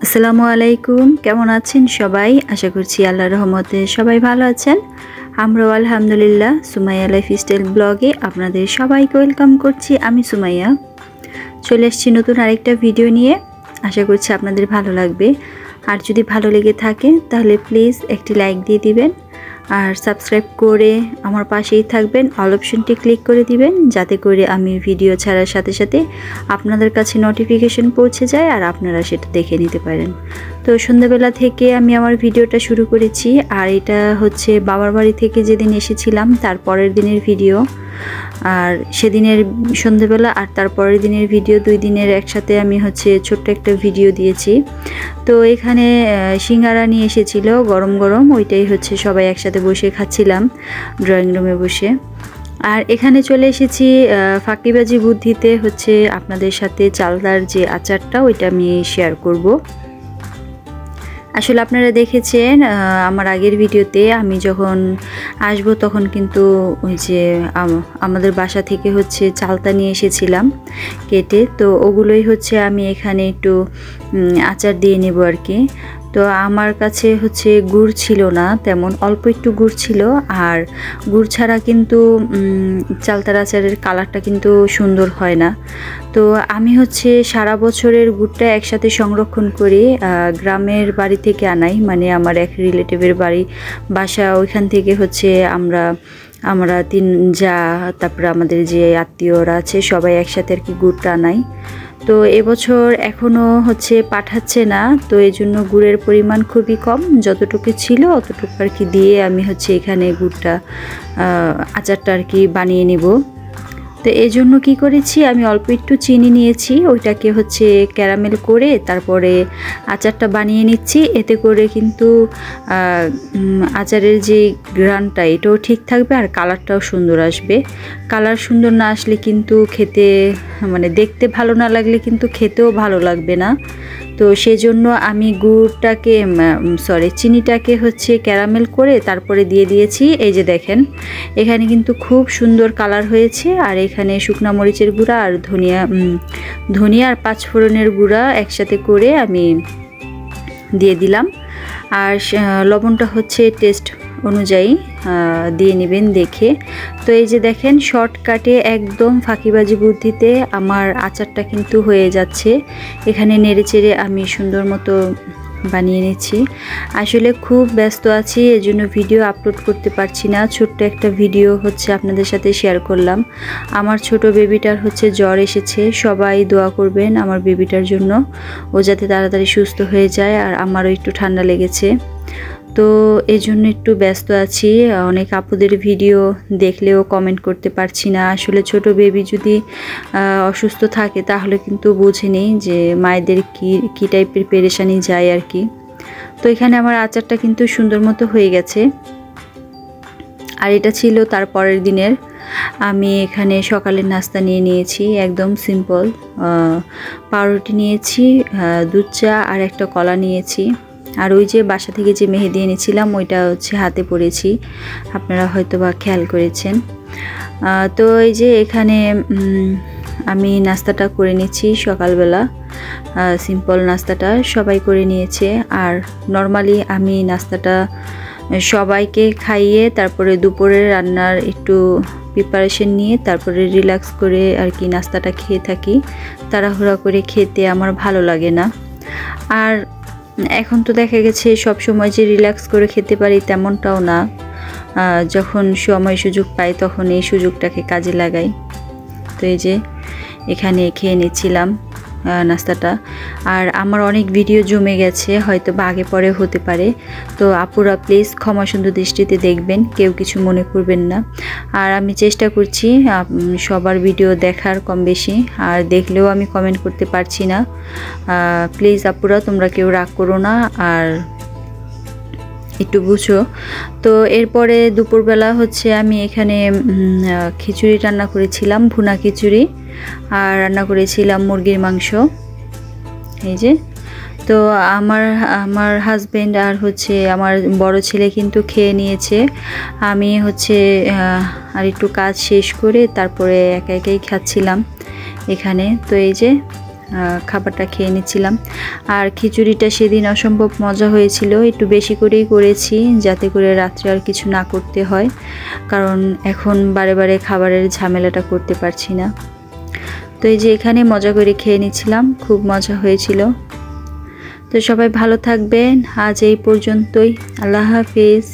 আসসালামু আলাইকুম, কেমন আছেন সবাই? আশা করছি আল্লাহর রহমতে সবাই ভালো আছেন। আমরাও আলহামদুলিল্লাহ। সুমাইয়া লাইফস্টাইল ব্লগে আপনাদের সবাইকে ওয়েলকাম করছি। আমি সুমাইয়া চলে এসেছি নতুন আরেকটা ভিডিও নিয়ে। আশা করছি আপনাদের ভালো লাগবে। আর যদি ভালো লেগে থাকে তাহলে প্লিজ একটি লাইক দিয়ে দিবেন আর সাবস্ক্রাইব করে আমার পাশেই থাকবেন। অল অপশনটি ক্লিক করে দিবেন যাতে করে আমি ভিডিও ছাড়ার সাথে সাথে আপনাদের কাছে নোটিফিকেশন পৌঁছে যায় আর আপনারা সেটা দেখে নিতে পারেন। তো সন্ধ্যাবেলা থেকে আমি আমার ভিডিওটা শুরু করেছি। আর এটা হচ্ছে বাবার বাড়ি থেকে যেদিন এসেছিলাম তার পরের দিনের ভিডিও। আর সেদিনের সন্ধ্যাবেলা আর তার পরের দিনের ভিডিও, 2 দিনের একসাথে আমি হচ্ছে ছোট্ট একটা ভিডিও দিয়েছি। তো এখানে সিঙ্গারা নিয়ে এসেছিল গরম গরম, ওইটাই হচ্ছে সবাই একসাথে বসে খাচ্ছিলাম ড্রয়িং রুমে বসে। আর এখানে চলে এসেছি ফাঁকিবাজি বুদ্ধিতে হচ্ছে আপনাদের সাথে চালতার যে আচারটা ওইটা আমি শেয়ার করব। আসলে আপনারা দেখেছেন আমার আগের ভিডিওতে আমি যখন আসবো তখন কিন্তু ওই যে আমাদের বাসা থেকে হচ্ছে চালতা নিয়ে এসেছিলাম কেটে, তো ওগুলোই হচ্ছে আমি এখানে একটু আচার দিয়ে নেব আর কি। তো আমার কাছে হচ্ছে গুড় ছিল না, তেমন অল্প একটু গুড় ছিল। আর গুড় ছাড়া কিন্তু চালতার আচারের কালারটা কিন্তু সুন্দর হয় না। তো আমি হচ্ছে সারা বছরের গুড়টা একসাথে সংরক্ষণ করি, গ্রামের বাড়ি থেকে আনাই, মানে আমার এক রিলেটিভের বাসা, ওইখান থেকে হচ্ছে আমরা 3 যা তারপরে আমাদের যে আত্মীয়রা আছে সবাই একসাথে আর কি গুড়টা আনাই। তো এবছর এখনও হচ্ছে পাঠাচ্ছে না, তো এই জন্য গুড়ের পরিমাণ খুবই কম, যতটুকু ছিল অতটুকু আর কি দিয়ে আমি হচ্ছে এখানে গুড়টা আচারটা আর কি বানিয়ে নেব। তো এই জন্য কী করেছি, আমি অল্প একটু চিনি নিয়েছি, ওইটাকে হচ্ছে ক্যারামেল করে তারপরে আচারটা বানিয়ে নিচ্ছি। এতে করে কিন্তু আচারের যে গ্রানটা এটাও ঠিক থাকবে আর কালারটাও সুন্দর আসবে। কালার সুন্দর না আসলে কিন্তু খেতে, মানে দেখতে ভালো না লাগলে কিন্তু খেতেও ভালো লাগবে না। তো সেজন্য আমি চিনিটাকে হচ্ছে ক্যারামেল করে তারপরে দিয়ে দিয়েছি। এই যে দেখেন এখানে কিন্তু খুব সুন্দর কালার হয়েছে। আর এখানে শুকনা মরিচের গুঁড়া আর ধনিয়া আর 5 ফোড়নের গুঁড়া একসাথে করে আমি দিয়ে দিলাম। আর লবণটা হচ্ছে টেস্ট অনুযায়ী দিয়ে নেবেন দেখে। তো এই যে দেখেন শর্টকাটে একদম ফাঁকিবাজি বুদ্ধিতে আমার আচারটা কিন্তু হয়ে যাচ্ছে। এখানে নেড়েচেড়ে আমি সুন্দর মতো বানিয়ে নিচ্ছি। আসলে খুব ব্যস্ত আছি, এজন্য ভিডিও আপলোড করতে পারছি না। ছোট্ট একটা ভিডিও হচ্ছে আপনাদের সাথে শেয়ার করলাম। আমার ছোট বেবিটার হচ্ছে জ্বর এসেছে, সবাই দোয়া করবেন আমার বেবিটার জন্য, ও যাতে তাড়াতাড়ি সুস্থ হয়ে যায়। আর আমারও একটু ঠান্ডা লেগেছে, তো এই জন্য একটু ব্যস্ত আছি। অনেক আপুদের ভিডিও দেখলেও কমেন্ট করতে পারছি না। আসলে ছোট বেবি যদি অসুস্থ থাকে তাহলে কিন্তু বুঝে নেই যে মায়েদের কি টাইপের পেরেশানি যায় আর কি। তো এখানে আমার আচারটা কিন্তু সুন্দর মতো হয়ে গেছে। আর এটা ছিল তার পরের দিনের। আমি এখানে সকালের নাস্তা নিয়ে নিয়েছি একদম সিম্পল, পাউরুটি নিয়েছি, দুধ চা আর একটা কলা নিয়েছি। আর ওই যে বাসা থেকে যে মেহেদি এনেছিলাম ওইটা হচ্ছে হাতে পরেছি, আপনারা হয়তো বা খেয়াল করেছেন। তো এই যে এখানে আমি নাস্তাটা করে নিচ্ছি সকালবেলা, সিম্পল নাস্তাটা সবাই করে নিয়েছে। আর নর্মালি আমি নাস্তাটা সবাইকে খাইয়ে তারপরে দুপুরের রান্নার একটু প্রিপারেশন নিয়ে তারপরে রিল্যাক্স করে আর কি নাস্তাটা খেয়ে থাকি। তাড়াহুড়া করে খেতে আমার ভালো লাগে না। আর এখন তো দেখা গেছে সব সময় যে রিল্যাক্স করে খেতে পারি তেমনটাও না, যখন সময় সুযোগ পাই তখন এই সুযোগটাকে কাজে লাগাই। তো এই যে এখানে খেয়ে নিচ্ছিলাম নাস্তাটা। আর আমার অনেক ভিডিও জমে গেছে, হয়তো বা আগে পরে হতে পারে, তো আপুরা প্লিজ ক্ষমা সুন্দর দৃষ্টিতে দেখবেন, কেউ কিছু মনে করবেন না। আর আমি চেষ্টা করছি সবার ভিডিও দেখার কম বেশি, আর দেখলেও আমি কমেন্ট করতে পারছি না। প্লিজ আপুরা তোমরা কেউ রাগ করো না আর একটু বুঝো। তো এরপরে দুপুরবেলা হচ্ছে আমি এখানে খিচুড়ি রান্না করেছিলাম, ভুনা খিচুড়ি, আর রান্না করেছিলাম মুরগির মাংস। এই যে তো আমার হাজবেন্ড আর হচ্ছে আমার বড় ছেলে কিন্তু খেয়ে নিয়েছে। আমি হচ্ছে আর একটু কাজ শেষ করে তারপরে একা একাই খাচ্ছিলাম এখানে। তো এই যে খাবারটা খেয়ে নিচ্ছিলাম। আর খিচুড়িটা সেদিন অসম্ভব মজা হয়েছিল, একটু বেশি করেই করেছি যাতে করে রাত্রে আর কিছু না করতে হয়, কারণ এখন বারে বারে খাবারের ঝামেলাটা করতে পারছি না। তো এই যে এখানে মজা করে খেয়ে নিচ্ছিলাম, খুব মজা হয়েছিল। তো সবাই ভালো থাকবেন, আজ এই পর্যন্তই, আল্লাহ হাফিজ।